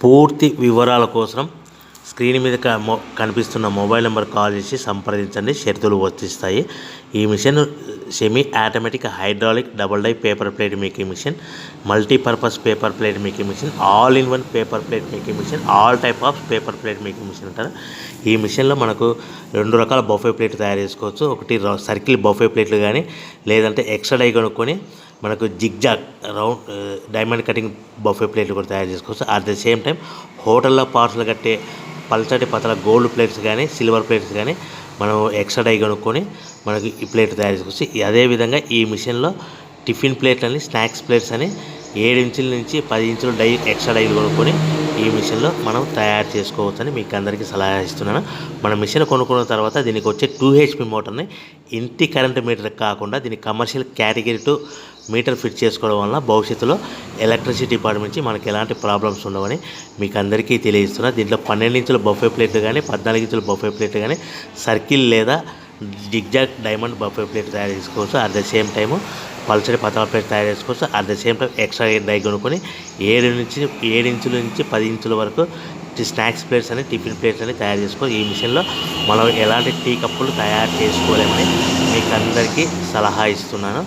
పూర్తి వివరాల కోసం స్క్రీన్ మీద కనిపిస్తున్న మొబైల్ నెంబర్ కాల్ చేసి సంప్రదించండి. షరతులు వర్తిస్తాయి. ఈ machine semi automatic hydraulic double die paper plate making machine, multipurpose paper plate making machine, all in one paper plate making machine, all type of paper plate making machine అంటారు. ఈ మిషన్లో మనకు 2 రకాల బఫే ప్లేట్ తయారు చేసుకోవచ్చు. ఒకటి circle buffet ప్లేట్లు కానీ, లేదంటే ఎక్స్ట్రా డై కొనుక్కొని మనకు zigzag round diamond cutting buffet ప్లేట్లు కూడా తయారు చేసుకోవచ్చు. అట్ ద సేమ్ టైం హోటల్లో పార్సల్ కట్టే పల్చటి పతల గోల్డ్ ప్లేట్స్ కానీ, సిల్వర్ ప్లేట్స్ కానీ మనం ఎక్స్ట్రా డై కొనుక్కొని మనకి ఈ ప్లేట్ తయారు చేసుకోవచ్చు. అదేవిధంగా ఈ మిషన్లో టిఫిన్ ప్లేట్లు అని, స్నాక్స్ ప్లేట్స్ అని 7 ఇంచుల నుంచి 10 ఇంచుల డై ఎక్స్ట్రా డైలు కొనుక్కొని ఈ మిషన్లో మనం తయారు చేసుకోవచ్చని మీకు అందరికీ సలహా ఇస్తున్నాను. మన మిషన్ కొనుక్కున్న తర్వాత దీనికి వచ్చే 2 HP మోటార్ని ఇంటి కరెంట్ మీటర్ కాకుండా దీనికి కమర్షియల్ కేటగిరీ 2 మీటర్ ఫిట్ చేసుకోవడం వల్ల భవిష్యత్తులో ఎలక్ట్రిసిటీ డిపార్ట్మెంట్ నుంచి మనకి ఎలాంటి ప్రాబ్లమ్స్ ఉండవని మీకు అందరికీ తెలియజేస్తున్నా. దీంట్లో 12 ఇంచుల బఫే ప్లేట్లు కానీ, 14 ఇంచుల బఫే ప్లేట్లు కానీ, సర్కిల్ లేదా జిగ్జాగ్ డైమండ్ బఫే ప్లేట్ తయారు చేసుకోవచ్చు. అట్ ద సేమ్ టైము పల్చడి పతల ప్లేట్ తయారు చేసుకోవచ్చు. At the same time extra die కొనుక్కొని 7 ఇంచుల నుంచి 10 ఇంచుల వరకు స్నాక్స్ ప్లేట్స్ అని, టిఫిన్ ప్లేట్స్ అని తయారు చేసుకోవచ్చు. ఈ మిషన్లో మనం ఎలాంటి టీ కప్పులు తయారు చేసుకోలేమని మీకు అందరికీ సలహా ఇస్తున్నాను.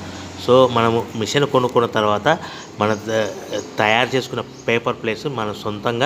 సో మనము మిషన్ కొనుక్కున్న తర్వాత మన తయారు చేసుకున్న పేపర్ ప్లేట్స్ మనం సొంతంగా